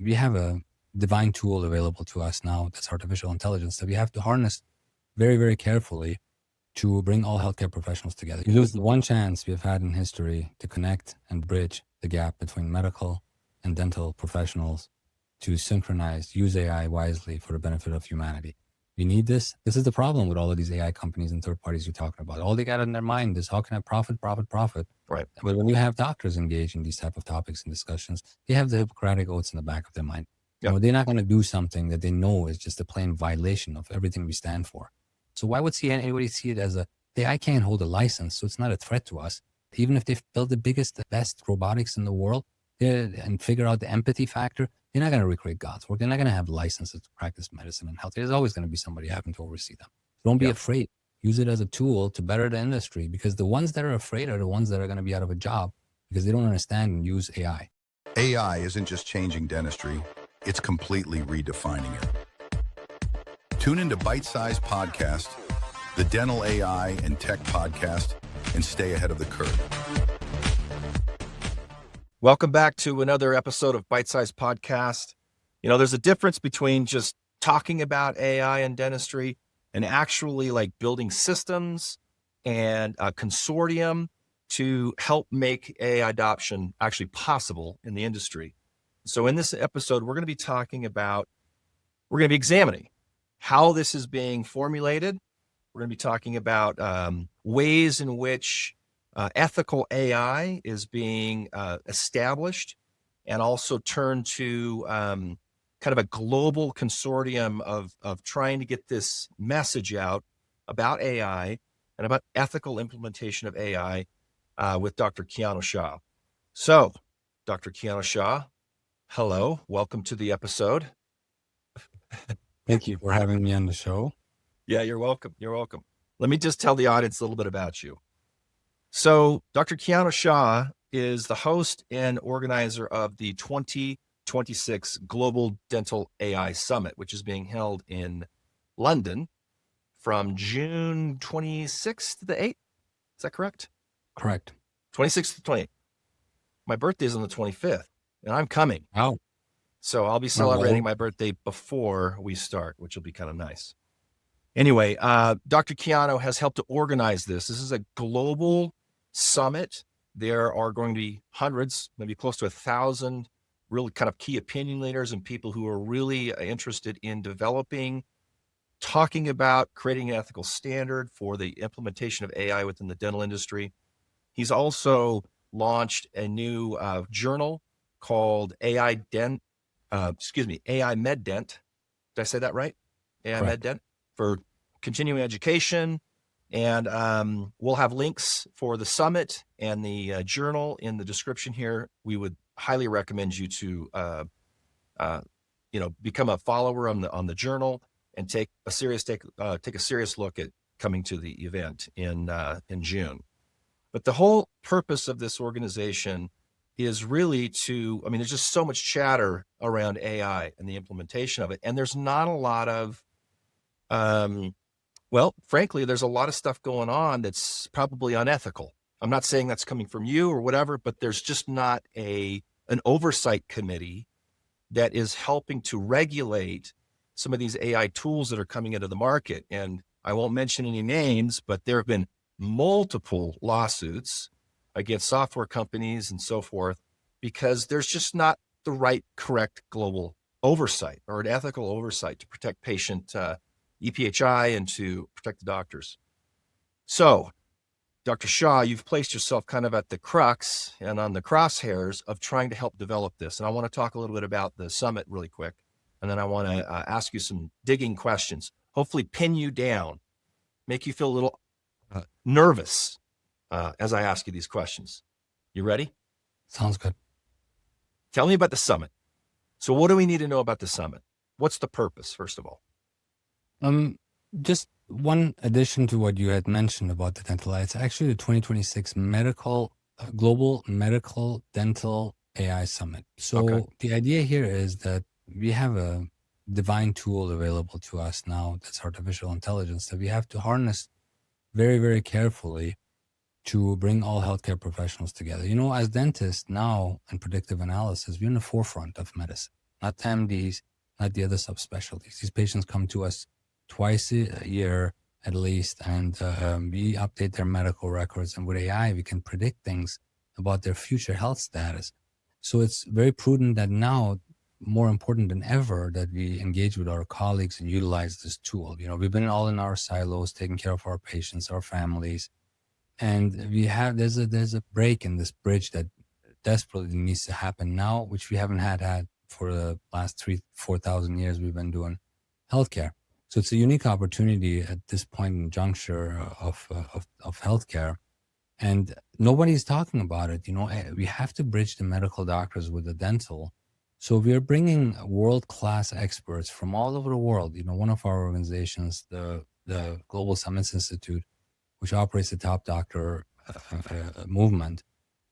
we have a divine tool available to us now that's artificial intelligence that we have to harness very, very carefully to bring all healthcare professionals together. You lose the one chance we've had in history to connect and bridge the gap between medical and dental professionals to synchronize, use AI wisely for the benefit of humanity. We need this. This is the problem with all of these AI companies and third parties you're talking about. All they got in their mind is how can I profit. Right. But when you have doctors engaged in these type of topics and discussions, they have the Hippocratic oaths in the back of their mind. Yep. You know, they're not going to do something that they know is just a plain violation of everything we stand for. So why would anybody see it as I can't hold a license, so it's not a threat to us. Even if they build the biggest, the best robotics in the world and figure out the empathy factor, they're not going to recreate God's work. They're not going to have licenses to practice medicine and health. There's always going to be somebody having to oversee them. Don't be afraid. Use it as a tool to better the industry, because the ones that are afraid are the ones that are going to be out of a job because they don't understand and use AI. AI isn't just changing dentistry, it's completely redefining it. Tune into BYTE SIZED Podcast, the dental AI and tech podcast, and stay ahead of the curve. Welcome back to another episode of BYTE SIZED Podcast. You know, there's a difference between just talking about AI and dentistry and actually like building systems and a consortium to help make AI adoption actually possible in the industry. So in this episode, we're going to be examining how this is being formulated. We're going to be talking about ways in which ethical AI is being established, and also turn to kind of a global consortium of trying to get this message out about AI and about ethical implementation of AI with Dr. Kianor Shah. So, Dr. Kianor Shah, hello, welcome to the episode. Thank you for having me on the show. Yeah, you're welcome. You're welcome. Let me just tell the audience a little bit about you. So Dr. Kianor Shah is the host and organizer of the 2026 Global Dental AI Summit, which is being held in London from June 26th to the 8th. Is that correct? Correct. 26th to 28th. My birthday is on the 25th, and I'm coming. Oh. So I'll be celebrating my birthday before we start, which will be kind of nice. Anyway, Dr. Kianor has helped to organize this. This is a global summit. There are going to be hundreds, maybe close to 1,000 really kind of key opinion leaders and people who are really interested in developing, talking about creating an ethical standard for the implementation of AI within the dental industry. He's also launched a new journal called AI Med Dent. Did I say that right? AI Med Dent, for continuing education. And we'll have links for the summit and the journal in the description here. We would highly recommend you to, become a follower on the journal and take a serious look at coming to the event in June. But the whole purpose of this organization is really there's just so much chatter around AI and the implementation of it. And there's not a lot of, frankly, there's a lot of stuff going on that's probably unethical. I'm not saying that's coming from you or whatever, but there's just not an oversight committee that is helping to regulate some of these AI tools that are coming into the market. And I won't mention any names, but there have been multiple lawsuits against software companies and so forth, because there's just not the right, correct global oversight or an ethical oversight to protect patient EPHI and to protect the doctors. So, Dr. Shah, you've placed yourself kind of at the crux and on the crosshairs of trying to help develop this. And I want to talk a little bit about the summit really quick. And then I want to ask you some digging questions, hopefully pin you down, make you feel a little nervous as I ask you these questions. You ready? Sounds good. Tell me about the summit. So what do we need to know about the summit? What's the purpose, first of all? Just one addition to what you had mentioned about the dental AI. It's actually the 2026 Global Medical Dental AI Summit. So the idea here is that we have a divine tool available to us now that's artificial intelligence that we have to harness very, very carefully to bring all healthcare professionals together. You know, as dentists now in predictive analysis, we're in the forefront of medicine. not the MDs, not the other subspecialties. These patients come to us twice a year at least, and we update their medical records. And with AI, we can predict things about their future health status. So it's very prudent that now, more important than ever, that we engage with our colleagues and utilize this tool. We've been all in our silos, taking care of our patients, our families, and there's a break in this bridge that desperately needs to happen now, which we haven't had for the last 4,000 years we've been doing healthcare. So it's a unique opportunity at this point in juncture of healthcare, and nobody's talking about it. We have to bridge the medical doctors with the dental. So we are bringing world-class experts from all over the world. One of our organizations, the Global Summits Institute, which operates the top doctor movement.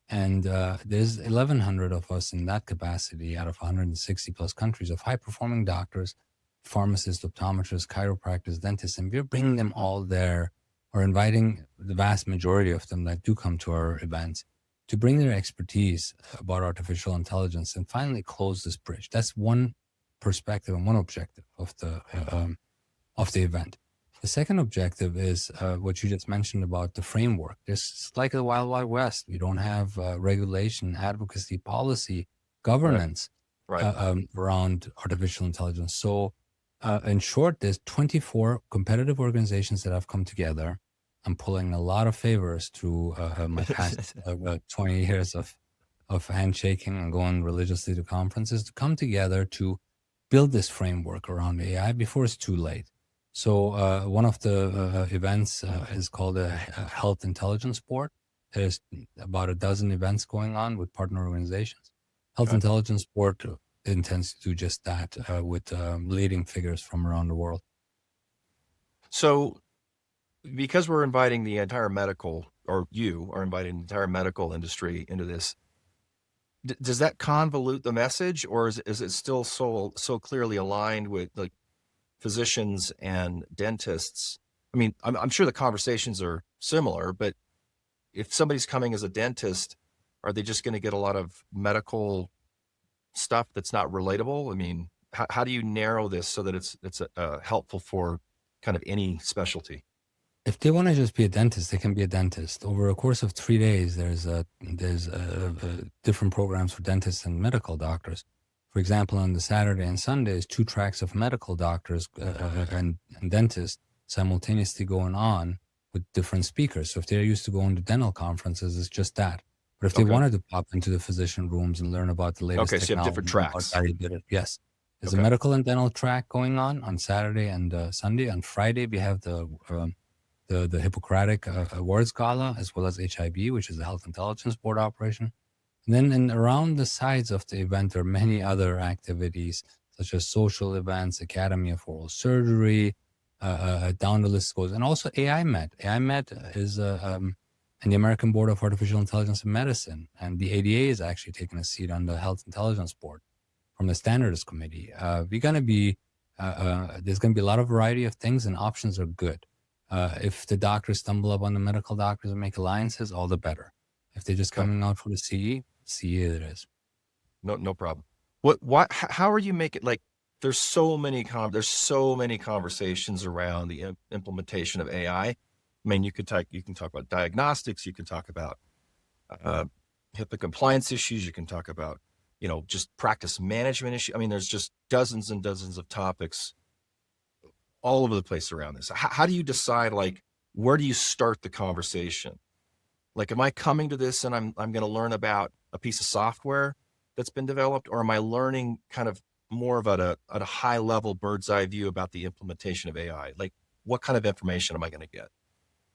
And there's 1,100 of us in that capacity out of 160 plus countries of high-performing doctors, pharmacists, optometrists, chiropractors, dentists, and we're bringing them all there, or inviting the vast majority of them that do come to our events to bring their expertise about artificial intelligence and finally close this bridge. That's one perspective and one objective of the event. The second objective is what you just mentioned about the framework. It's like the Wild Wild West. We don't have regulation, advocacy, policy, governance around artificial intelligence. So in short, there's 24 competitive organizations that have come together. I'm pulling a lot of favors through my past 20 years of handshaking and going religiously to conferences to come together to build this framework around AI before it's too late. So one of the events is called a Health Intelligence Board. There's about a dozen events going on with partner organizations. Health Intelligence Board intends to do just that with leading figures from around the world. So because we're inviting the entire medical, or you are inviting the entire medical industry into this, does that convolute the message, or is it still so clearly aligned with like physicians and dentists? I mean, I'm sure the conversations are similar, but if somebody's coming as a dentist, are they just going to get a lot of medical stuff that's not relatable? I mean, how do you narrow this so that it's helpful for kind of any specialty? If they want to just be a dentist, they can be a dentist. Over a course of 3 days, there's different programs for dentists and medical doctors. For example, on the Saturday and Sundays, 2 tracks of medical doctors and dentists simultaneously going on with different speakers. So if they're used to going to dental conferences, it's just that. But if they wanted to pop into the physician rooms and learn about the latest technology, so you have different tracks. Yes. There's a medical and dental track going on Saturday and Sunday. On Friday, we have the Hippocratic Awards Gala, as well as HIB, which is the Health Intelligence Board operation. And then around the sides of the event, there are many other activities, such as social events, Academy of Oral Surgery, down the list goes. And also AIMED. AIMED is in the American Board of Artificial Intelligence in Medicine. And the ADA is actually taking a seat on the Health Intelligence Board from the Standards Committee. There's going to be a lot of variety of things, and options are good. If the doctors stumble up on the medical doctors and make alliances, all the better. If they're just coming out for the CE it is. No problem. How are you making, like, there's so many conversations around the implementation of AI. I mean, you can talk about diagnostics, you can talk about HIPAA compliance issues, you can talk about, just practice management issues. I mean, there's just dozens and dozens of topics all over the place around this. How do you decide, like, where do you start the conversation? Like, am I coming to this and I'm going to learn about a piece of software that's been developed, or am I learning kind of more of at a high level bird's eye view about the implementation of AI? Like, what kind of information am I going to get?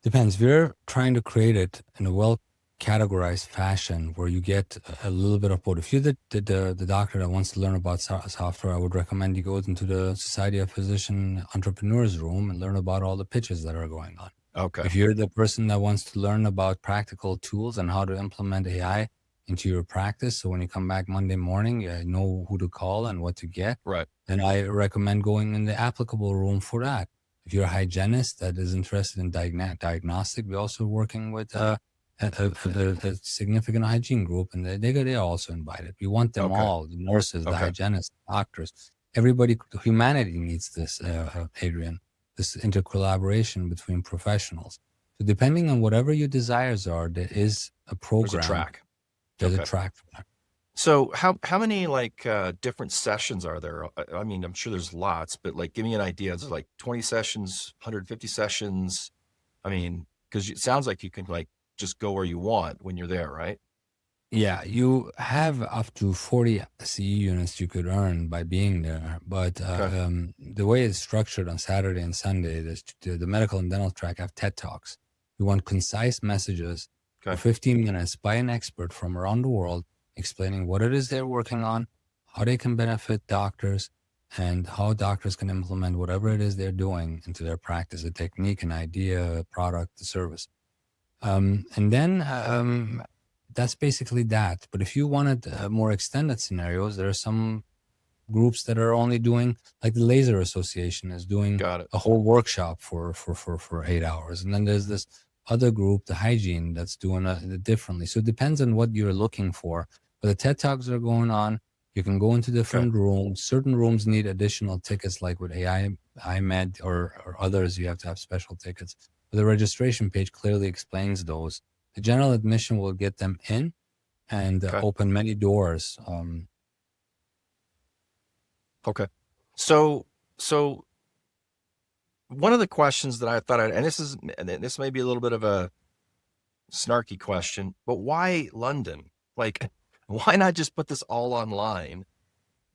Depends. We're trying to create it in a well categorized fashion where you get a little bit of both. If you're the doctor that wants to learn about software, I would recommend you go into the Society of Physician Entrepreneurs room and learn about all the pitches that are going on. Okay. If you're the person that wants to learn about practical tools and how to implement AI into your practice, so when you come back Monday morning, you know who to call and what to get, right, then I recommend going in the applicable room for that. If you're a hygienist that is interested in diagnostic, we're also working with a significant hygiene group, and they're also invited. We want them Okay. all, the nurses, the Okay. hygienists, doctors, everybody. Humanity needs this, Adrian, this intercollaboration between professionals. So depending on whatever your desires are, there is a program. There's a track. There's Okay. a track for that. So how many like different sessions are there? I mean, I'm sure there's lots, but like give me an idea. Is it like 20 sessions, 150 sessions? I mean, because it sounds like you can like just go where you want when you're there, right? Yeah, you have up to 40 CE units you could earn by being there. But Okay. the way it's structured on Saturday and Sunday, the medical and dental track have TED Talks. We want concise messages for Okay. 15 minutes by an expert from around the world explaining what it is they're working on, how they can benefit doctors, and how doctors can implement whatever it is they're doing into their practice, a technique, an idea, a product, a service. And then that's basically that. But if you wanted more extended scenarios, there are some groups that are only doing, like the Laser Association is doing Got it. a whole workshop for 8 hours. And then there's this other group, the hygiene, that's doing it differently. So it depends on what you're looking for. But the TED Talks are going on. You can go into different rooms. Certain rooms need additional tickets, like with AI, IMED or others, you have to have special tickets. But the registration page clearly explains those. The general admission will get them in and open many doors. Okay. So one of the questions that I thought and this may be a little bit of a snarky question, but why London? Like, why not just put this all online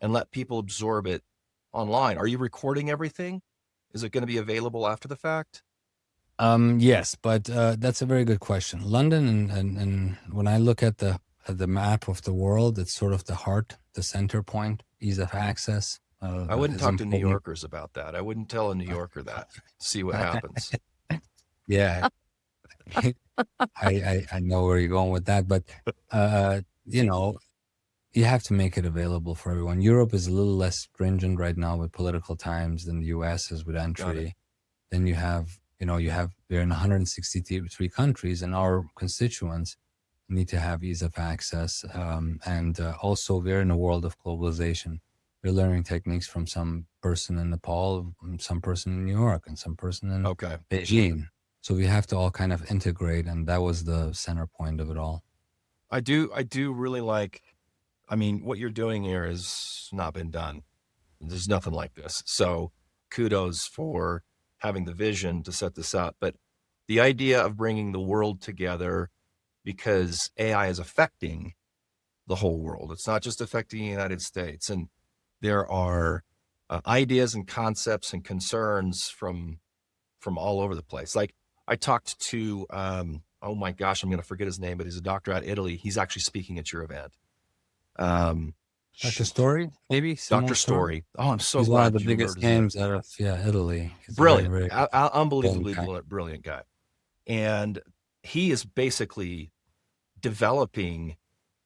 and let people absorb it online? Are you recording everything? Is it going to be available after the fact? Yes, but that's a very good question. London, and when I look at the map of the world, it's sort of the heart, the center point, ease of access. I wouldn't is talk to New important. Yorkers about that. I wouldn't tell a New Yorker that. See what happens. Yeah, I know where you're going with that, but you know, you have to make it available for everyone. Europe is a little less stringent right now with political times than the US is with entry. Then you have, we're in 163 countries, and our constituents need to have ease of access. And also, we're in a world of globalization. We're learning techniques from some person in Nepal, some person in New York, and some person in Beijing. So we have to all kind of integrate, and that was the center point of it all. I do really like, I mean, what you're doing here has not been done. There's nothing like this. So kudos for having the vision to set this up. But the idea of bringing the world together, because AI is affecting the whole world. It's not just affecting the United States. And there are ideas and concepts and concerns from all over the place. Like I talked to, oh my gosh, I'm going to forget his name, but he's a doctor out of Italy. He's actually speaking at your event. Dr. Story, maybe? Dr. Story. Oh, I'm so He's glad one of the you biggest remembered his names out of Italy. He's brilliant, very, very unbelievably brilliant guy. And he is basically developing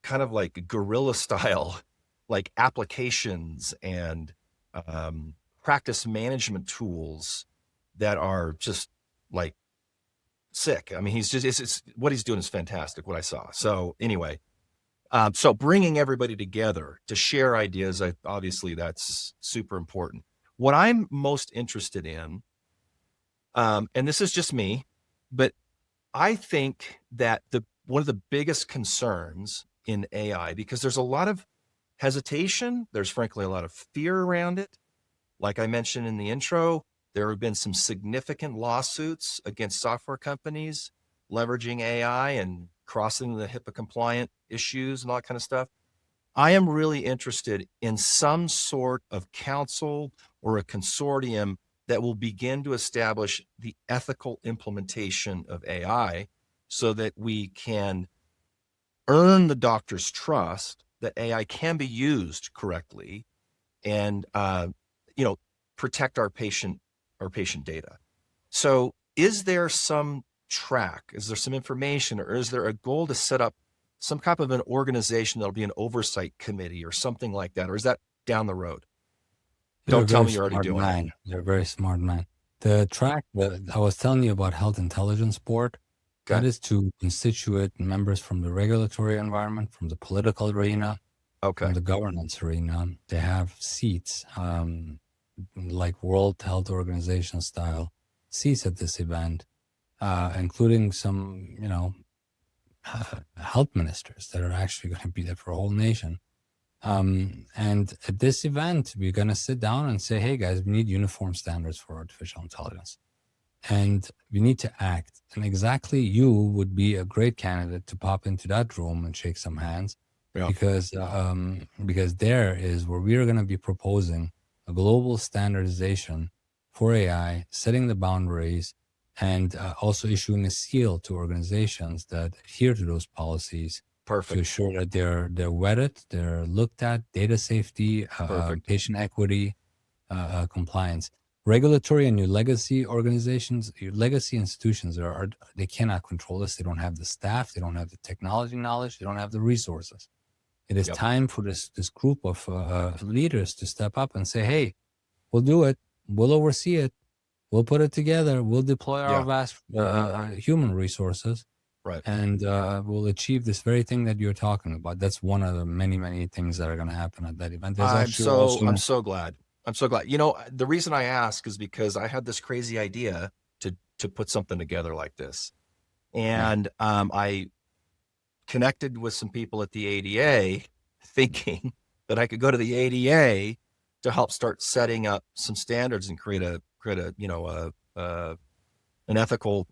kind of like guerrilla style, like applications and practice management tools that are just like sick. I mean, he's just, it's what he's doing is fantastic, what I saw. So anyway, so bringing everybody together to share ideas, obviously that's super important. What I'm most interested in, and this is just me, but I think that one of the biggest concerns in AI, because there's a lot of hesitation, there's frankly a lot of fear around it. Like I mentioned in the intro, there have been some significant lawsuits against software companies leveraging AI and crossing the HIPAA compliant issues and all that kind of stuff. I am really interested in some sort of council or a consortium that will begin to establish the ethical implementation of AI so that we can earn the doctor's trust that AI can be used correctly and, protect our patient data. So is there some track? Is there some information, or is there a goal to set up some kind of an organization that'll be an oversight committee or something like that? Or is that down the road? Don't tell me you're already doing it. You're a very smart man. The track that I was telling you about, Health Intelligence Board, That Okay. is to constitute members from the regulatory environment, from the political arena, from Okay. the governance arena. They have seats, like World Health Organization style seats at this event, including some, health ministers that are actually going to be there for a whole nation. And at this event, we're going to sit down and say, hey, guys, we need uniform standards for artificial intelligence. And we need to act. And exactly you would be a great candidate to pop into that room and shake some hands, Yeah. because there is where we are going to be proposing a global standardization for AI, setting the boundaries, and also issuing a seal to organizations that adhere to those policies to Perfect. assure that they're vetted, they're looked at, data safety, Perfect. patient equity, compliance. Regulatory and your legacy organizations, your legacy institutions they cannot control this. They don't have the staff, they don't have the technology knowledge, they don't have the resources. It is Yep. time for this group of leaders to step up and say, "Hey, we'll do it. We'll oversee it. We'll put it together. We'll deploy our Yeah. vast human resources, Right. and we'll achieve this very thing that you're talking about." That's one of the many, many things that are going to happen at that event. There's actually also I'm so glad. I'm so glad. The reason I ask is because I had this crazy idea to put something together like this. And I connected with some people at the ADA thinking that I could go to the ADA to help start setting up some standards and create an ethical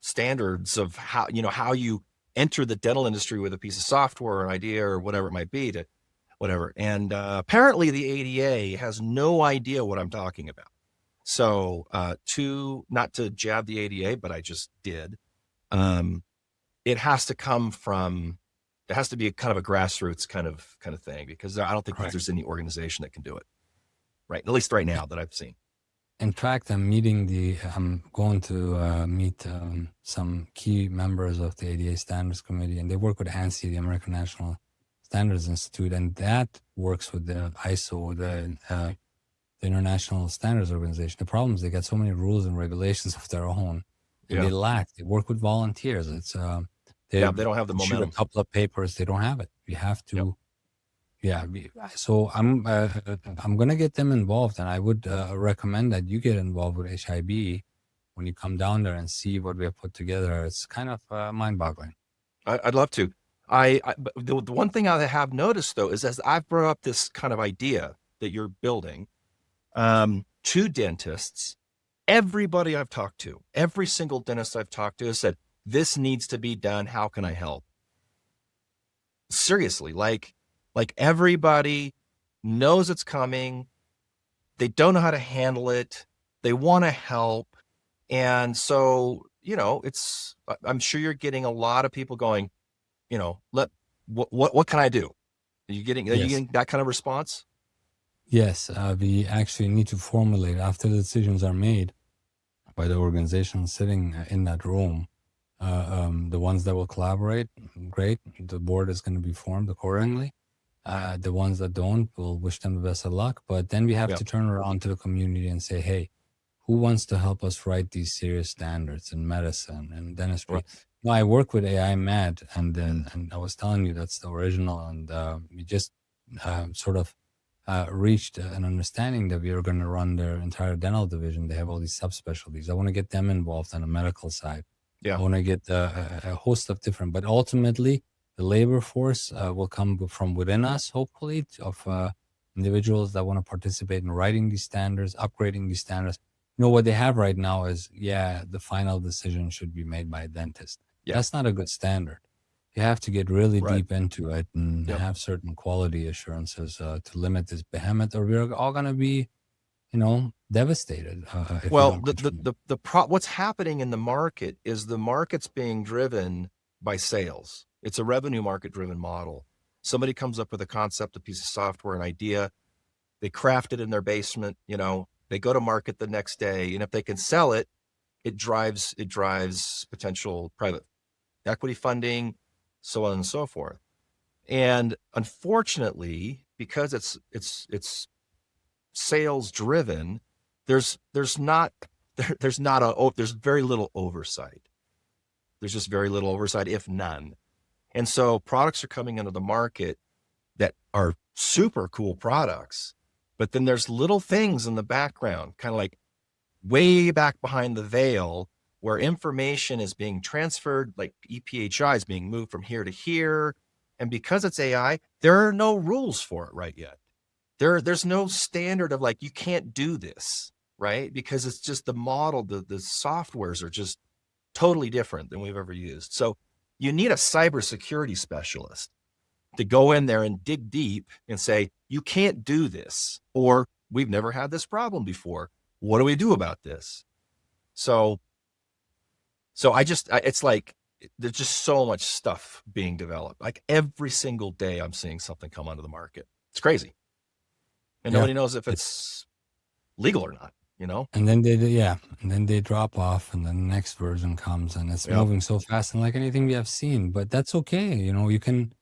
standards of how you enter the dental industry with a piece of software or an idea or whatever it might be to whatever. And apparently the ADA has no idea what I'm talking about. So not to jab the ADA, but I just did. It has to be a kind of a grassroots kind of thing, because I don't think that there's any organization that can do it. Right. At least right now that I've seen. In fact, I'm going to meet some key members of the ADA Standards Committee, and they work with ANSI, the American National Standards Institute, and that works with the ISO, the International Standards Organization. The problem is they got so many rules and regulations of their own, and they work with volunteers. It's they don't have the momentum. A couple of papers, they don't have it. We have to. So I'm going to get them involved, and I would recommend that you get involved with HIB when you come down there and see what we have put together. It's kind of mind-boggling. I'd love to. But the one thing I have noticed though is, as I've brought up this kind of idea that you're building to dentists, everybody I've talked to, every single dentist I've talked to has said, "This needs to be done. How can I help?" Seriously, like everybody knows it's coming. They don't know how to handle it. They want to help. And so, I'm sure you're getting a lot of people going, what can I do? Are you getting that kind of response? Yes, we actually need to formulate, after the decisions are made by the organization sitting in that room, the ones that will collaborate, great. The board is going to be formed accordingly. The ones that don't, we'll wish them the best of luck. But then we have to turn around to the community and say, hey, who wants to help us write these serious standards in medicine and dentistry? Right. No, I work with AI Med, and I was telling you that's the original, and we just sort of reached an understanding that we are going to run their entire dental division. They have all these subspecialties. I want to get them involved on the medical side. I want to get a host of different, but ultimately the labor force will come from within us, hopefully, of individuals that want to participate in writing these standards, upgrading these standards. What they have right now is, the final decision should be made by a dentist. That's not a good standard. You have to get really deep into it and have certain quality assurances to limit this behemoth, or we're all going to be, devastated. Well, what's happening in the market is the market's being driven by sales. It's a revenue market driven model. Somebody comes up with a concept, a piece of software, an idea. They craft it in their basement, they go to market the next day. And if they can sell it, it drives potential private equity funding, so on and so forth. And unfortunately, because it's sales driven, there's very little oversight. There's just very little oversight, if none. And so products are coming into the market that are super cool products, but then there's little things in the background, kind of like way back behind the veil, where information is being transferred, like EPHI is being moved from here to here. And because it's AI, there are no rules for it right yet. There's no standard of like, you can't do this, right? Because it's just the model, the softwares are just totally different than we've ever used. So you need a cybersecurity specialist to go in there and dig deep and say, you can't do this, or we've never had this problem before. What do we do about this? So it's like, there's just so much stuff being developed. Like every single day I'm seeing something come onto the market. It's crazy. And nobody knows if it's legal or not, you know? And then they drop off, and then the next version comes, and it's moving so fast, and like anything we have seen. But that's okay, you know. You can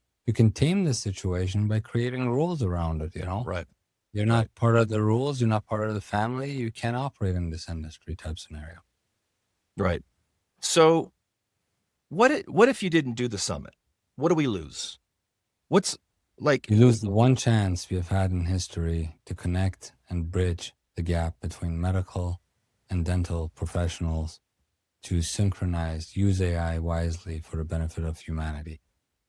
tame the situation by creating rules around it, you know. Right. You're not part of the rules. You're not part of the family. You can't operate in this industry type scenario. Right. So what if you didn't do the summit? What do we lose? What's like, You lose the one chance we have had in history to connect and bridge the gap between medical and dental professionals to synchronize, use AI wisely for the benefit of humanity.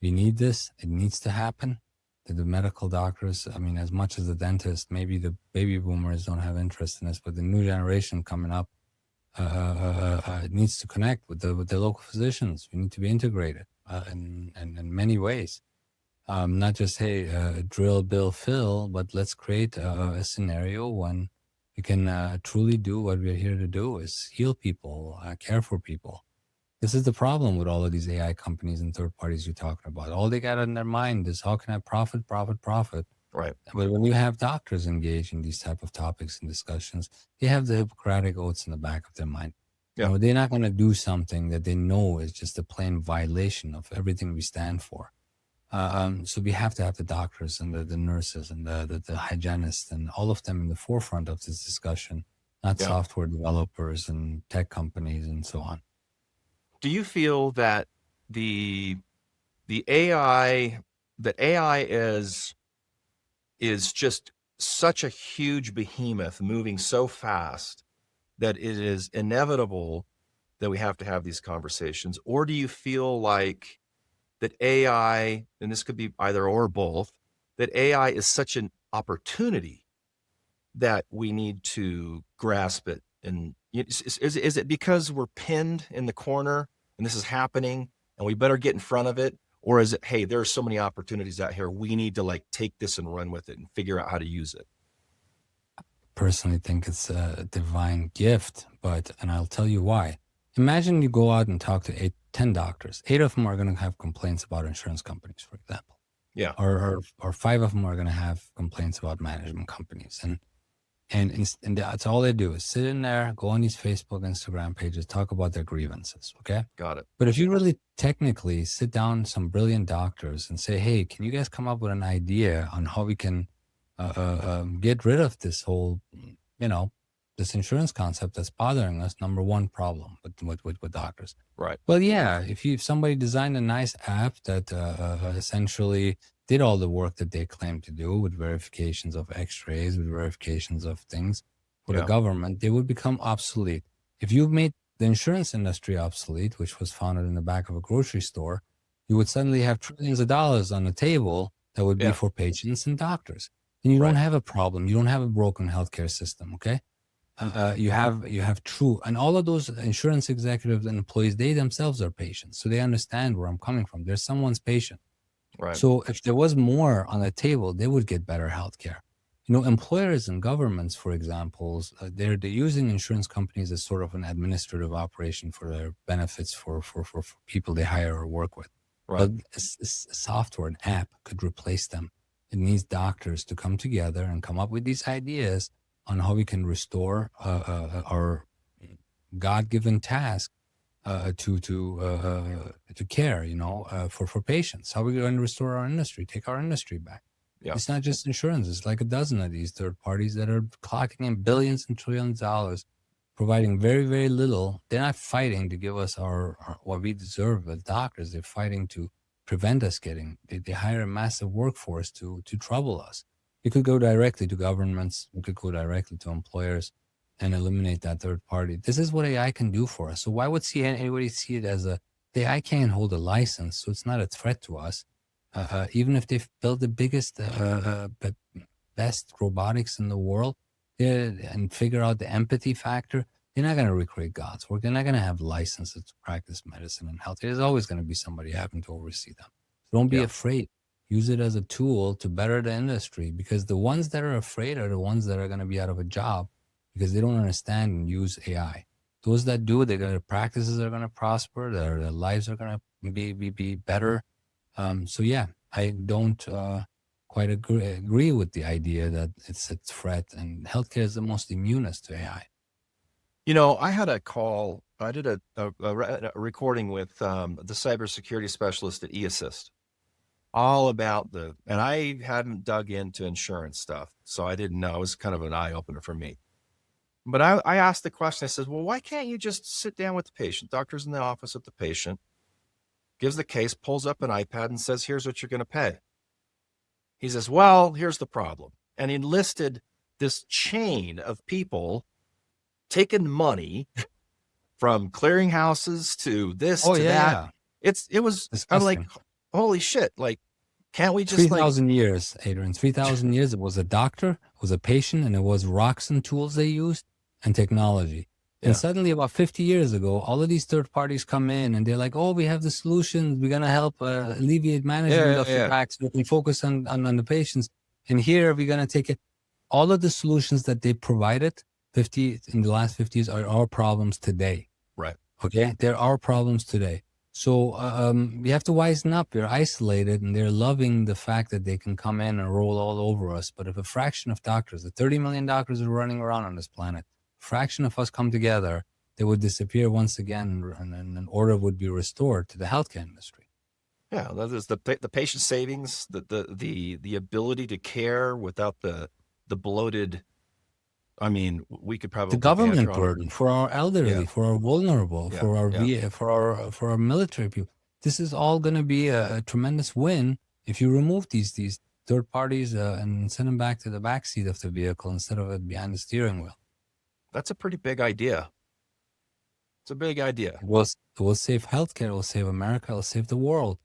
We need this. It needs to happen. The medical doctors, I mean, as much as the dentist, maybe the baby boomers don't have interest in this, but the new generation coming up needs to connect with the local physicians. We need to be integrated in many ways. Not just, hey, drill, bill, fill, but let's create a scenario when we can truly do what we're here to do, is heal people, care for people. This is the problem with all of these AI companies and third parties you're talking about. All they got in their mind is, how can I profit? right. But when you have doctors engaged in these type of topics and discussions, they have the Hippocratic oaths in the back of their mind. Yeah. You know, they're not going to do something that they know is just a plain violation of everything we stand for. So we have to have the doctors and the nurses and the hygienists and all of them in the forefront of this discussion, not software developers and tech companies and so on. Do you feel that the AI is just such a huge behemoth moving so fast that it is inevitable that we have to have these conversations? Or do you feel like that AI, and this could be either or both, that AI is such an opportunity that we need to grasp it? And is it because we're pinned in the corner and this is happening and we better get in front of it? Or is it, hey, there are so many opportunities out here, we need to like take this and run with it and figure out how to use it? Personally think it's a divine gift, and I'll tell you why. Imagine you go out and talk to 10 doctors. 8 of them are going to have complaints about insurance companies, for example. Yeah. Or 5 of them are going to have complaints about management companies. And that's all they do is sit in there, go on these Facebook, Instagram pages, talk about their grievances. Okay. Got it. But if you really technically sit down some brilliant doctors and say, hey, can you guys come up with an idea on how we can get rid of this whole, this insurance concept that's bothering us, number one problem with doctors. Right. Well, yeah, if somebody designed a nice app that essentially did all the work that they claim to do with verifications of x-rays, with verifications of things for the government, they would become obsolete. If you've made the insurance industry obsolete, which was founded in the back of a grocery store, you would suddenly have trillions of dollars on the table that would be for patients and doctors. And you don't have a problem. You don't have a broken healthcare system, okay? You have true, and all of those insurance executives and employees, they themselves are patients. So they understand where I'm coming from. They're someone's patient. Right. So if there was more on the table, they would get better healthcare. Employers and governments, for example, they're using insurance companies as sort of an administrative operation for their benefits for people they hire or work with. Right. But a software, an app could replace them. It needs doctors to come together and come up with these ideas on how we can restore our God-given task to care, for patients. How are we going to restore our industry, take our industry back? Yeah. It's not just insurance. It's like a dozen of these third parties that are clocking in billions and trillions of dollars providing very, very little. They're not fighting to give us our what we deserve as doctors. They're fighting to prevent us getting. They hire a massive workforce to trouble us. We could go directly to governments. We could go directly to employers and eliminate that third party. This is what AI can do for us. So why would anybody see it as the AI can't hold a license, so it's not a threat to us. Even if they've built the biggest, best robotics in the world and figure out the empathy factor, they're not going to recreate God's work. They're not going to have licenses to practice medicine and health. There's always going to be somebody having to oversee them. So don't be afraid. Use it as a tool to better the industry, because the ones that are afraid are the ones that are going to be out of a job because they don't understand and use AI. Those that do, their practices are going to prosper. Their lives are going to be better. So yeah, I don't quite agree with the idea that it's a threat, and healthcare is the most immunest to AI. You know, I had a call. I did a recording with the cybersecurity specialist at eAssist, all about and I hadn't dug into insurance stuff, so I didn't know. It was kind of an eye opener for me. But I asked the question. I said, well, why can't you just sit down with the patient? Doctor's in the office with the patient, gives the case, pulls up an iPad and says, here's what you're going to pay. He says, well, here's the problem. And he listed this chain of people taking money from clearinghouses to this to that. Yeah. It was, Disgusting. I'm like, holy shit. Like, can't we just 3,000 years, Adrian, 3,000 years. It was a doctor, it was a patient, and it was rocks and tools they used and technology. And suddenly about 50 years ago, all of these third parties come in and they're like, oh, we have the solutions. We're going to help alleviate management of the back so we can focus on the patients. And here we're going to take it. All of the solutions that they provided in the last 50 years are our problems today. Right. Okay. They're our problems today. So we have to wisen up. We're isolated and they're loving the fact that they can come in and roll all over us. But if a fraction of doctors, the 30 million doctors are running around on this planet, fraction of us come together, they would disappear once again, and an order would be restored to the healthcare industry. Yeah, that is the patient savings, the ability to care without the bloated. I mean, we could probably the government burden for our elderly, for our vulnerable, for our military people. This is all going to be a tremendous win if you remove these third parties and send them back to the backseat of the vehicle instead of it behind the steering wheel. That's a pretty big idea. It's a big idea. It will save healthcare. It will save America. It will save the world.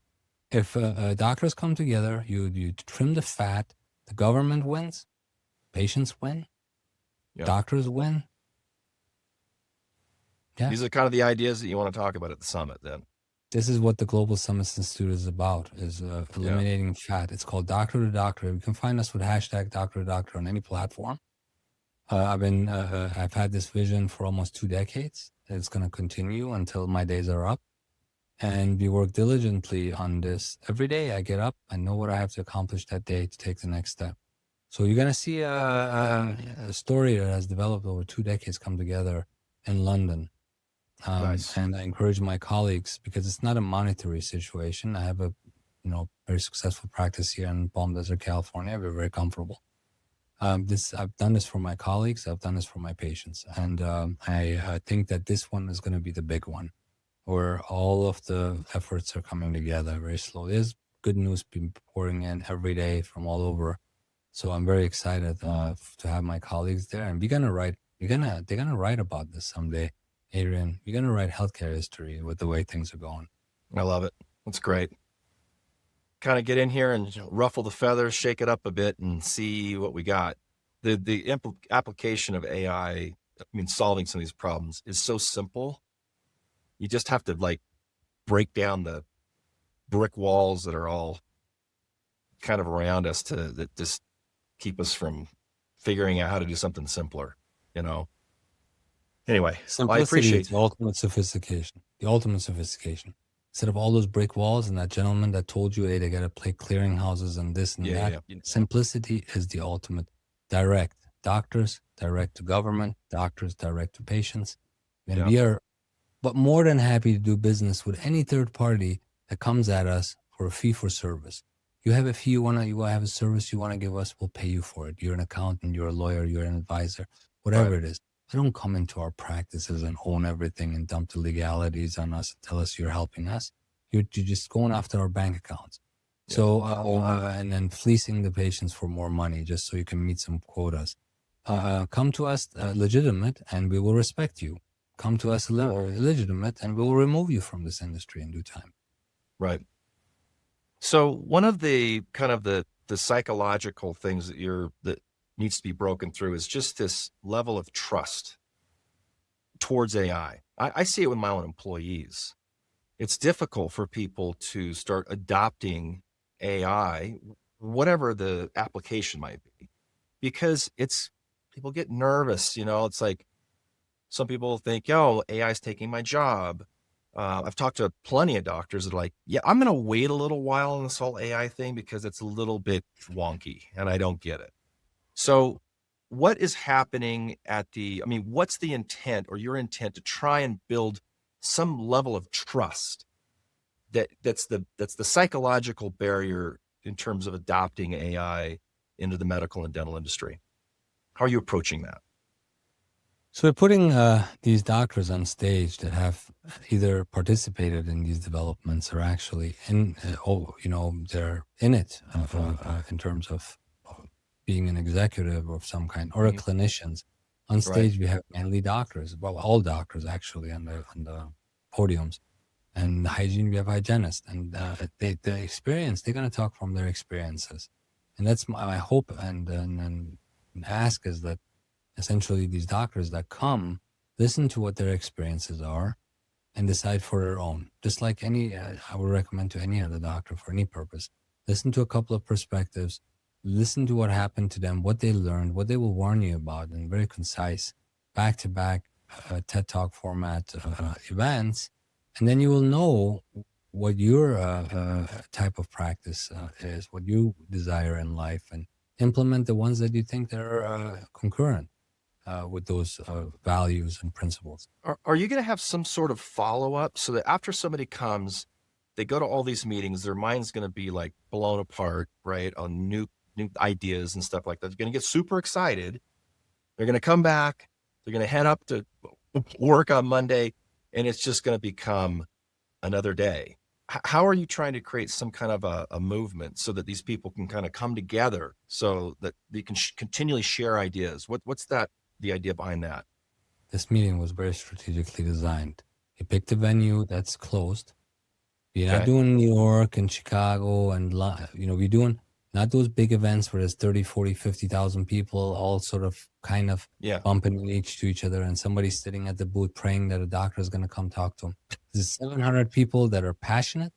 If doctors come together, you trim the fat, the government wins, patients win, doctors win. Yeah. These are kind of the ideas that you want to talk about at the summit then. This is what the Global Summit Institute is about, is eliminating fat. It's called Doctor to Doctor. You can find us with hashtag Doctor to Doctor on any platform. I've had this vision for almost 2 decades. It's going to continue until my days are up. And we work diligently on this. Every day I get up, I know what I have to accomplish that day to take the next step. So you're going to see a story that has developed over 2 decades come together in London. Nice. And I encourage my colleagues, because it's not a monetary situation. I have a very successful practice here in Palm Desert, California. We're very comfortable. I've done this for my colleagues. I've done this for my patients. And I think that this one is going to be the big one, where all of the efforts are coming together very slowly. There's good news being pouring in every day from all over. So I'm very excited to have my colleagues there. And they're going to write about this someday, Adrian. You're going to write healthcare history with the way things are going. I love it. That's great. Kind of get in here and ruffle the feathers, shake it up a bit and see what we got. The application of AI, solving some of these problems is so simple. You just have to break down the brick walls that are all kind of around us that just keep us from figuring out how to do something simpler, Anyway, I appreciate the ultimate sophistication. The ultimate sophistication. Instead of all those brick walls and that gentleman that told you, hey, they got to play clearinghouses and this and that. Simplicity is the ultimate. Direct. Doctors, direct to government. Doctors, direct to patients. And we are but more than happy to do business with any third party that comes at us for a fee for service. You have a fee you have a service you want to give us, we'll pay you for it. You're an accountant, you're a lawyer, you're an advisor, whatever it is. They don't come into our practices and own everything and dump the legalities on us and tell us you're helping us. You're just going after our bank accounts. Yeah. So, and then fleecing the patients for more money just so you can meet some quotas. Come to us legitimate and we will respect you. Come to us illegitimate and we will remove you from this industry in due time. Right. So one of the kind of the psychological things that needs to be broken through is just this level of trust towards AI. I see it with my own employees. It's difficult for people to start adopting AI, whatever the application might be, because people get nervous. It's like some people think, oh, AI is taking my job. I've talked to plenty of doctors that are like, yeah, I'm going to wait a little while on this whole AI thing because it's a little bit wonky and I don't get it. So what is happening what's the intent or your intent to try and build some level of trust that's the psychological barrier in terms of adopting AI into the medical and dental industry? How are you approaching that? So we're putting these doctors on stage that have either participated in these developments or actually they're in it in terms of being an executive of some kind or clinicians. On stage, we have mainly doctors, well, all doctors actually on the podiums. And the hygiene, we have hygienists. And the experience, they're going to talk from their experiences. And that's my hope and ask is that essentially these doctors that come, listen to what their experiences are and decide for their own. Just like I would recommend to any other doctor for any purpose. Listen to a couple of perspectives, listen to what happened to them, what they learned, what they will warn you about in very concise, back-to-back TED Talk format events. And then you will know what your type of practice is, what you desire in life, and implement the ones that you think that are concurrent with those values and principles. Are you going to have some sort of follow-up so that after somebody comes, they go to all these meetings, their mind's going to be like blown apart, right, on new ideas and stuff like that. They're going to get super excited. They're going to come back. They're going to head up to work on Monday, and it's just going to become another day. How are you trying to create some kind of a movement so that these people can kind of come together so that they can continually share ideas? What's the idea behind that? This meeting was very strategically designed. You picked a venue that's closed. You're not doing New York and Chicago and, we're doing not those big events where there's 30, 40, 50,000 people all sort of kind of bumping to each other and somebody's sitting at the booth praying that a doctor is going to come talk to them. There's 700 people that are passionate,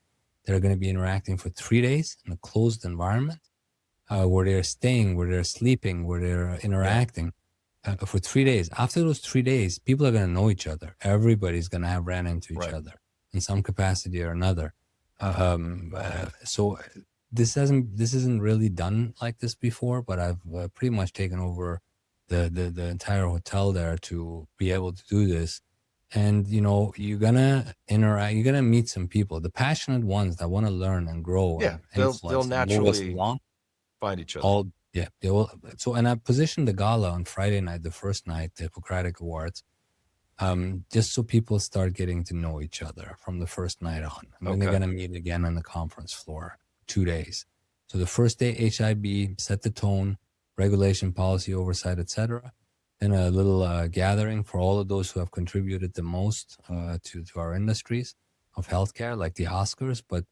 that are going to be interacting for 3 days in a closed environment where they're staying, where they're sleeping, where they're interacting for 3 days. After those 3 days, people are going to know each other. Everybody's going to have ran into each other in some capacity or another. So this isn't really done like this before, but I've pretty much taken over the entire hotel there to be able to do this. And you're gonna interact, you're gonna meet some people, the passionate ones that want to learn and grow. Yeah, and they'll naturally find each other. They will. So, and I positioned the gala on Friday night, the first night, the Hippocratic Awards, just so people start getting to know each other from the first night on. And then they're gonna meet again on the conference floor, 2 days. So the first day, HIB, set the tone, regulation, policy, oversight, etc. Then a little gathering for all of those who have contributed the most to our industries of healthcare, like the Oscars. But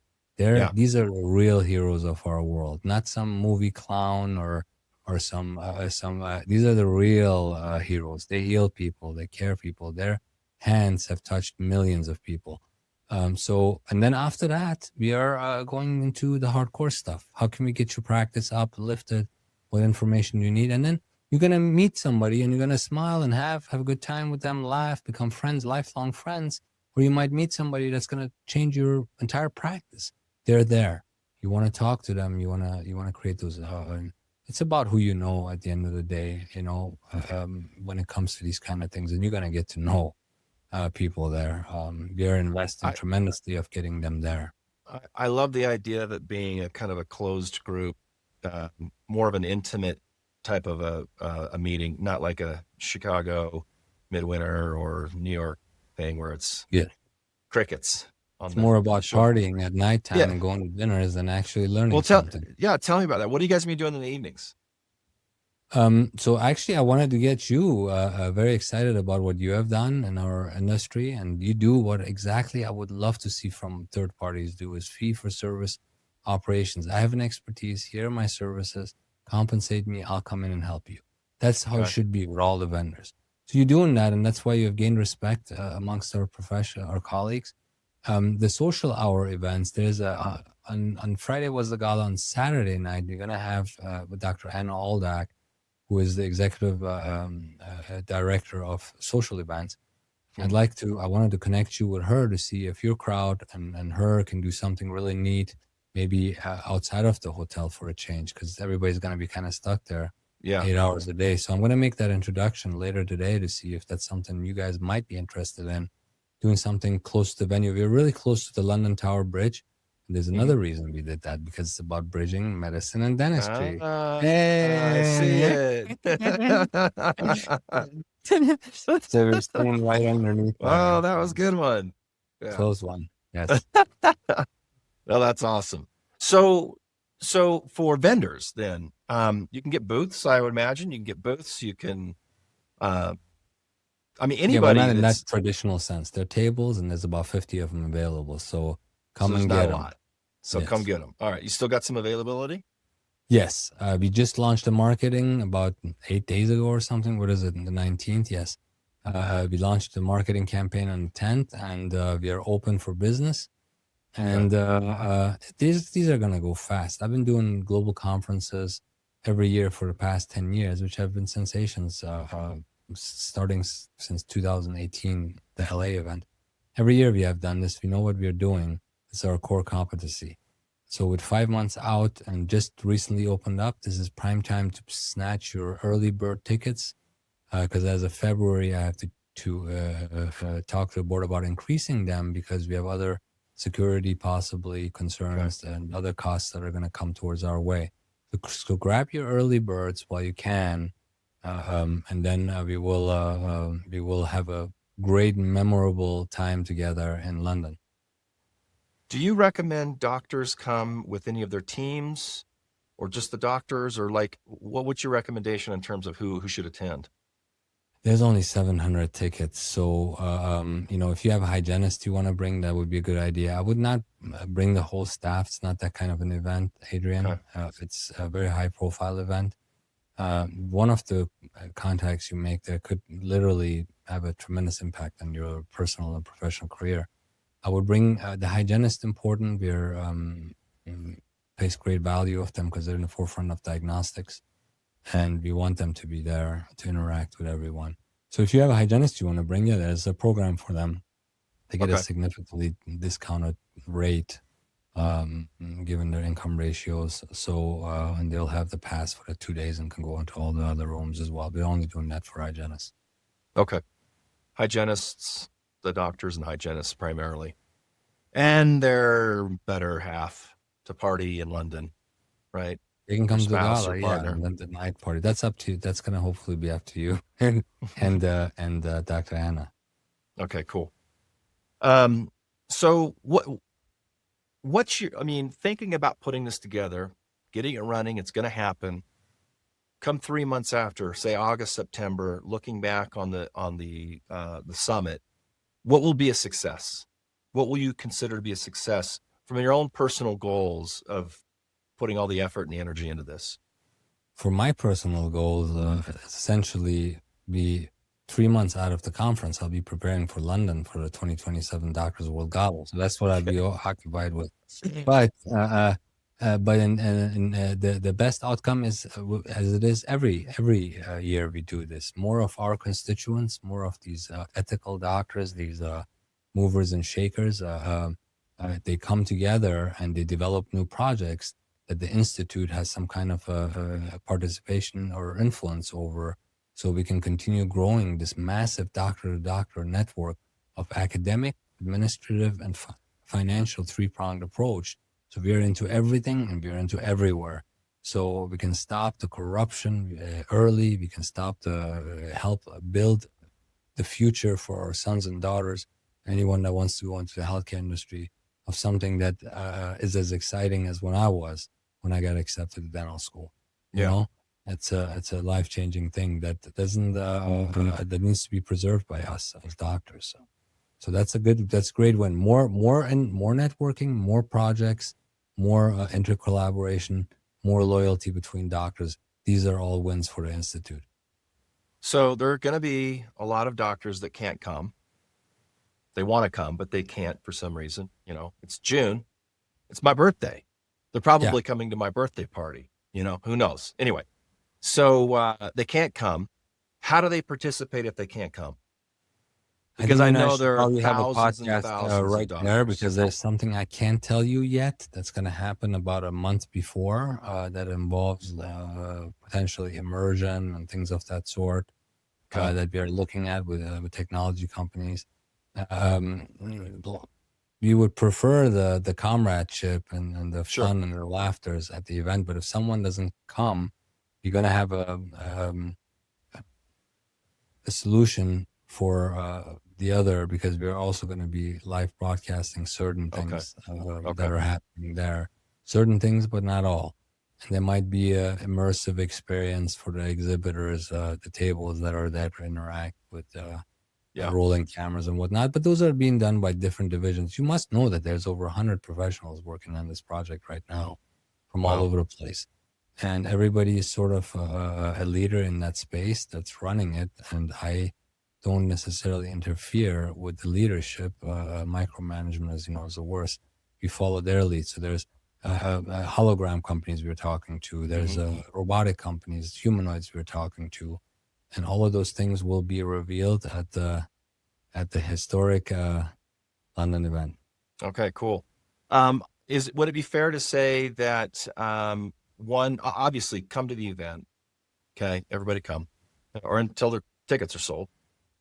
these are the real heroes of our world, not some movie clown or some. These are the real heroes. They heal people, they care people. Their hands have touched millions of people. And then after that, we are going into the hardcore stuff. How can we get your practice uplifted? What information you need? And then you're going to meet somebody and you're going to smile and have a good time with them, laugh, become friends, lifelong friends. Or you might meet somebody that's going to change your entire practice. They're there. You want to talk to them. You want to create those. It's about who you know at the end of the day, when it comes to these kind of things. And you're going to get to know people there. You're investing tremendously of getting them there. I love the idea of it being a kind of a closed group, more of an intimate type of a meeting, not like a Chicago Midwinter or New York thing where it's Yeah. crickets on It's the more about show. partying at nighttime Yeah. and going to dinners than actually learning Well, something. tell me about that. What do you guys be doing in the evenings? So actually, I wanted to get you very excited about what you have done in our industry, and you do what exactly I would love to see from third parties do is fee for service operations. I have an expertise. Here are my services. Compensate me. I'll come in and help you. That's how it Okay. should be with all the vendors. So you're doing that, and that's why you have gained respect amongst our profession, our colleagues. The social hour events. There's on Friday was the gala. On Saturday night, you're gonna have with Dr. Anna Aldak, who is the executive director of social events. I wanted to connect you with her to see if your crowd and her can do something really neat, maybe outside of the hotel for a change, because everybody's going to be kind of stuck there Yeah. 8 hours a day. So I'm going to make that introduction later today to see if that's something you guys might be interested in, doing something close to the venue. We're really close to the London Tower Bridge. And there's another reason we did that, because it's about bridging medicine and dentistry. I see it. So we're staying right underneath. Oh, that was a good one. Yeah. Close one. Yes. Well, that's awesome. So for vendors, then you can get booths. I would imagine you can get booths. You can, I mean, Yeah, but anybody not in that's that traditional sense. There are tables, and there's about 50 of them available. So come there's and not get a them. lot. So Yes. come get them. All right. You still got some availability? Yes. We just launched the marketing about 8 days ago or something. What is it? The 19th? Yes. We launched the marketing campaign on the 10th, and we are open for business. And these are going to go fast. I've been doing global conferences every year for the past 10 years, which have been sensations, starting since 2018, the LA event. Every year we have done this. We know what we are doing. It's our core competency. So with 5 months out and just recently opened up, this is prime time to snatch your early bird tickets. Because as of February, I have to talk to the board about increasing them, because we have other security possibly concerns and other costs that are going to come towards our way. So grab your early birds while you can, and then we will have a great, memorable time together in London. Do you recommend doctors come with any of their teams, or just the doctors, or like what's your recommendation in terms of who should attend? There's only 700 tickets. So, if you have a hygienist you want to bring, that would be a good idea. I would not bring the whole staff. It's not that kind of an event, Adrian. Okay. It's a very high profile event. One of the contacts you make there could literally have a tremendous impact on your personal and professional career. I would bring the hygienist important. We're place great value of them because they're in the forefront of diagnostics. And we want them to be there to interact with everyone. So if you have a hygienist you want to bring, there's a program for them. They get a significantly discounted rate given their income ratios. So, and they'll have the pass for the 2 days and can go into all the other rooms as well. We're only doing that for hygienists. Okay. Hygienists, the doctors and hygienists primarily. And their better half to party in London, right? They can come to the spouse gala, or partner. and then the night party. That's up to you. That's going to hopefully be up to you and Dr. Anna. Okay, cool. So what's your, thinking about putting this together, getting it running, it's going to happen. Come 3 months after, say August, September, looking back on the summit, what will be a success? What will you consider to be a success from your own personal goals of putting all the effort and the energy into this? For my personal goals, essentially be 3 months out of the conference, I'll be preparing for London for the 2027 Doctors World Gala. So that's what I'd be occupied with. But the best outcome is, as it is every year we do this, more of our constituents, more of these ethical doctors, these movers and shakers, they come together and they develop new projects that the Institute has some kind of participation or influence over, so we can continue growing this massive doctor-to-doctor network of academic, administrative, and financial three-pronged approach. So we are into everything and we are into everywhere. So we can stop the corruption early, we can stop the help build the future for our sons and daughters, anyone that wants to go into the healthcare industry, of something that is as exciting as when I got accepted to dental school. You know, it's a life-changing thing that doesn't that needs to be preserved by us as doctors. So that's a great win. More networking, more projects, more intercollaboration, more loyalty between doctors. These are all wins for the Institute. So there are going to be a lot of doctors that can't come. They want to come, but they can't for some reason. It's June. It's my birthday. They're probably coming to my birthday party. Who knows? Anyway, so they can't come. How do they participate if they can't come? Because I know there are thousands and thousands right of there, doctors. because there's something I can't tell you yet that's going to happen about a month before that involves potentially immersion and things of that sort that we are looking at with technology companies. You would prefer the comradeship and the fun and the laughters at the event, but if someone doesn't come, you're going to have a solution for the other, because we're also going to be live broadcasting certain things that are happening there, certain things, but not all. And there might be a immersive experience for the exhibitors, the tables that are there to interact with rolling cameras and whatnot. But those are being done by different divisions. You must know that there's over 100 professionals working on this project right now from all over the place. And everybody is sort of a leader in that space that's running it. And I don't necessarily interfere with the leadership. Micromanagement, as you know, is the worst. We follow their lead. So there's hologram companies we're talking to. There's robotic companies, humanoids we're talking to. And all of those things will be revealed at the historic London event. Okay, cool. Would it be fair to say that one, obviously come to the event, okay, everybody come, or until their tickets are sold.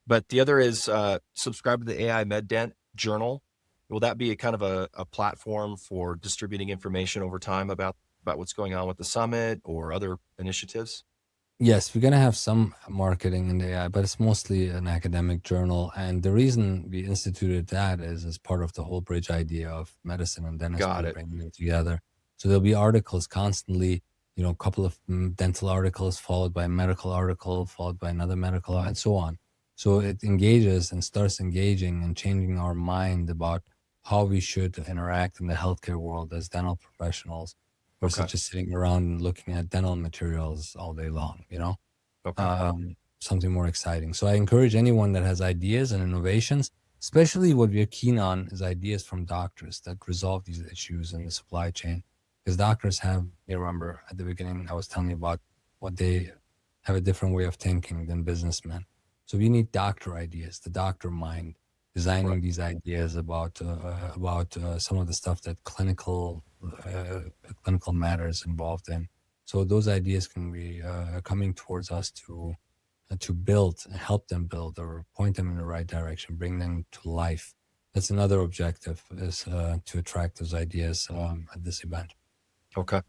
But the other is subscribe to the AI MedDent journal. Will that be a kind of a platform for distributing information over time about what's going on with the summit or other initiatives? Yes, we're going to have some marketing in the AI, but it's mostly an academic journal. And the reason we instituted that is as part of the whole bridge idea of medicine and dentistry, bringing them together. So there'll be articles constantly, a couple of dental articles, followed by a medical article, followed by another medical, and so on. So it engages and starts engaging and changing our mind about how we should interact in the healthcare world as dental professionals, versus just sitting around and looking at dental materials all day long, something more exciting. So I encourage anyone that has ideas and innovations, especially what we're keen on is ideas from doctors that resolve these issues in the supply chain. Because doctors you remember at the beginning, I was telling you about what they have a different way of thinking than businessmen. So we need doctor ideas, the doctor mind, designing these ideas about some of the stuff that clinical matters involved in. So those ideas can be coming towards us to build, help them build, or point them in the right direction, bring them to life. That's another objective, is to attract those ideas at this event. Okay.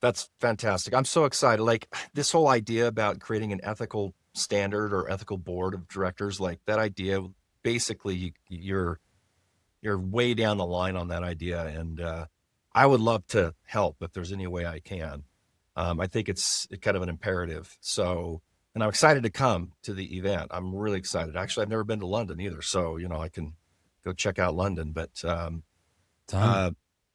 That's fantastic. I'm so excited. Like this whole idea about creating an ethical standard or ethical board of directors, like that idea, basically you're way down the line on that idea. And I would love to help if there's any way I can. I think it's kind of an imperative. So, and I'm excited to come to the event. I'm really excited. Actually, I've never been to London either. So, I can go check out London, but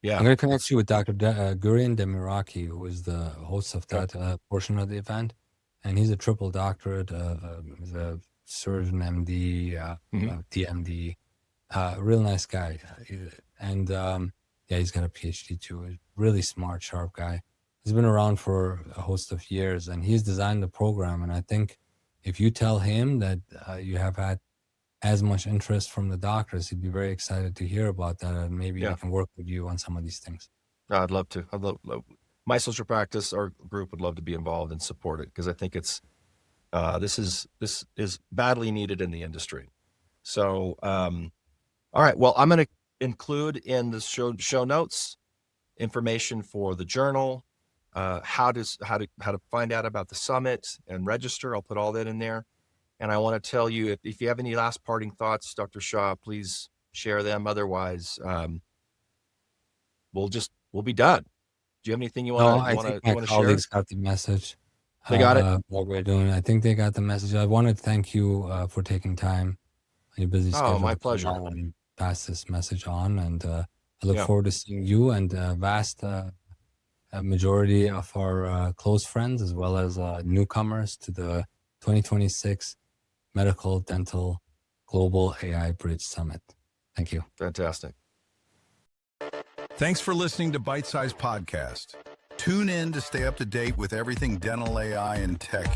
yeah. I'm going to connect you with Dr. Gurian Demiraki, who is the host of that portion of the event. And he's a triple doctorate, he's a surgeon, MD, DMD, real nice guy. And he's got a PhD too. A really smart, sharp guy. He's been around for a host of years, and he's designed the program. And I think if you tell him that you have had as much interest from the doctors, he'd be very excited to hear about that, and maybe he can work with you on some of these things. I'd love to. I'd love my social practice, our group would love to be involved and support it, because I think it's this is badly needed in the industry. So, all right. Well, I'm going to include in the show notes information for the journal, how to find out about the summit and register. I'll put all that in there. And I want to tell you, if you have any last parting thoughts, Dr. Shah, please share them. Otherwise, we'll be done. Do you have anything you No, want I think to my share? colleagues got the message. They got it? What we're doing. I think they got the message. I want to thank you for taking time on your busy schedule My to come pleasure. on and pass this message on. And I look Yeah. forward to seeing you and vast majority of our close friends, as well as newcomers to the 2026 Medical Dental Global AI Bridge Summit. Thank you. Fantastic. Thanks for listening to Bite Size Podcast. Tune in to stay up to date with everything dental AI and tech